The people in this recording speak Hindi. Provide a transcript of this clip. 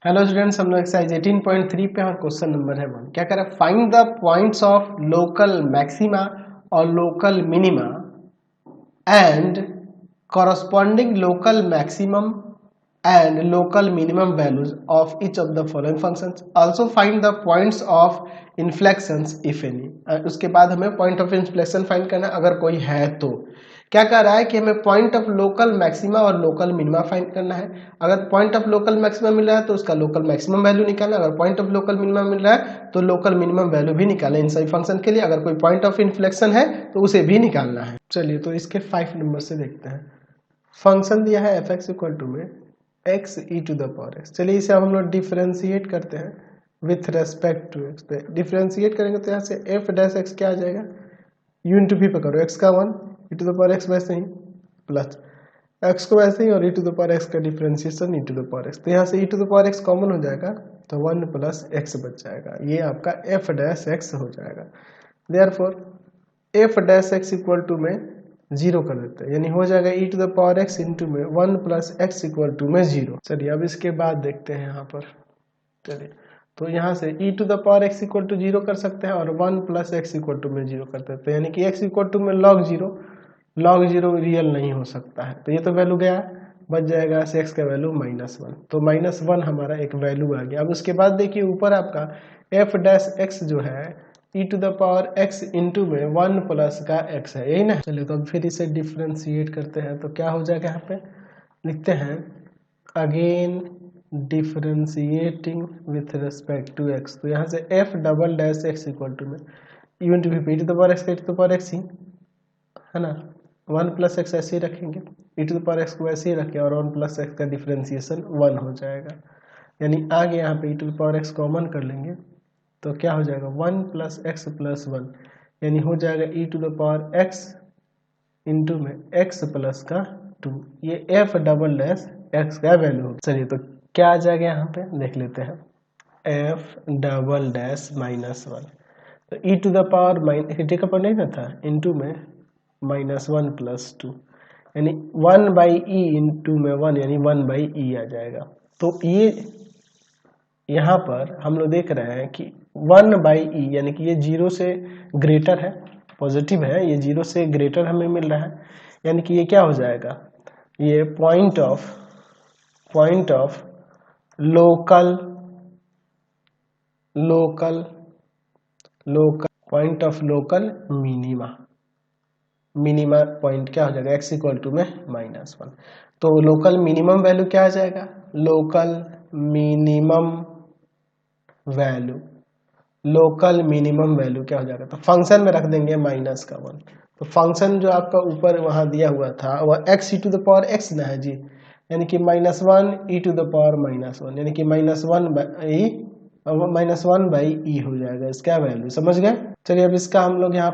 हेलो स्टूडेंट्स, हम लोग एक्सरसाइज 18.3 पे और क्वेश्चन नंबर है 1। क्या करें? Find the points of local maxima और local minima and corresponding local maximum and local minimum values of each of the following functions. Also find the points of inflections if any. उसके बाद हमें पॉइंट ऑफ इन्फ्लेक्शन फाइंड करना अगर कोई है तो। क्या कह रहा है कि हमें पॉइंट ऑफ लोकल मैक्सिमा और लोकल मिनिमा फाइंड करना है। अगर पॉइंट ऑफ लोकल मैक्सिमा मिल रहा है तो उसका लोकल मैक्सिमम वैल्यू निकालना, अगर पॉइंट ऑफ लोकल मिनिमा मिल रहा है तो लोकल मिनिमम वैल्यू भी निकालना इन सभी फंक्शन के लिए। अगर कोई पॉइंट ऑफ इन्फ्लेक्शन है तो उसे भी निकालना है। चलिए तो इसके 5 नंबर से देखते हैं। फंक्शन दिया है एफ एक्स इक्वल टू में X E to the power X. चलिए इसे अब हम लोग डिफ्रेंशिएट करते हैं with respect to X. Differentiate करेंगे तो यहाँ से एफ डैश एक्स क्या आ जाएगा, यू इंटू भी पकड़ो, एक्स का 1 e to the power x वैसे ही प्लस एक्स को वैसे ही और e to the power x का differentiation e to the power x. तो यहाँ से e to the power x common हो जाएगा तो 1 प्लस एक्स बच जाएगा। ये आपका एफ डैश एक्स हो जाएगा। Therefore f dash x equal to में 0 कर देते हैं, यानी हो जाएगा e to the power x into में 1 प्लस एक्स इक्वल टू में 0। चलिए अब इसके बाद देखते हैं यहाँ पर। चलिए तो यहाँ से e to the power x equal to 0 कर सकते हैं और 1 प्लस एक्स इक्वल टू में 0 कर देते हैं, यानी कि एक्स इक्वल टू में लॉग 0। लॉग 0 रियल नहीं हो सकता है तो ये तो वैल्यू गया, बच जाएगा से एक्स का वैल्यू -1। तो -1 हमारा एक वैल्यू आ गया। अब उसके बाद देखिए ऊपर आपका एफ डैश एक्स जो है e to the power x into में 1 प्लस का एक्स है, यही ना। चलिए तो अब फिर इसे डिफ्रेंशिएट करते हैं तो क्या हो जाएगा, यहाँ पे लिखते हैं again differentiating with respect to X. तो यहाँ से F double dash x equal to में यू इंटू भी E to the power x का E to the power X ही है ना, 1 प्लस एक्स ऐसे ही रखेंगे, E to the power X को ऐसे ही रखें और 1 प्लस एक्स का डिफ्रेंशिएशन 1 हो जाएगा। यानी आगे यहाँ पे e to the power x common कर लेंगे तो क्या हो जाएगा 1 प्लस एक्स प्लस 1, यानी हो जाएगा e to the power x into में एक्स प्लस का 2। ये एफ डबल डैश एक्स का वैल्यू होगा। चलिए तो क्या आ जाएगा यहाँ पे देख लेते हैं, एफ डबल डैश -1 तो ई टू द पावर -, का नहीं ना था, इंटू में -1 प्लस 2, यानी 1 बाई ई इंटू में 1, यानी 1 बाई ई आ जाएगा। तो ये यहाँ पर हम लोग देख रहे हैं कि 1 बाई ई यानी कि ये 0 से ग्रेटर है, पॉजिटिव है, ये 0 से ग्रेटर हमें मिल रहा है, यानी कि ये क्या हो जाएगा, ये point of local point of local minima point क्या हो जाएगा, एक्स इक्वल टू में -1। तो लोकल मिनिमम वैल्यू क्या आ जाएगा, लोकल मिनिमम वैल्यू क्या हो जाएगा, तो फंक्शन में रख देंगे -1। तो फंक्शन जो आपका ऊपर वहां दिया हुआ था वह X E to the power X ना है जी, यानी कि -1 ई टू द पावर -1, यानी कि -1 बाई ई हो जाएगा इसका वैल्यू, समझ गए। चलिए अब इसका हम लोग यहाँ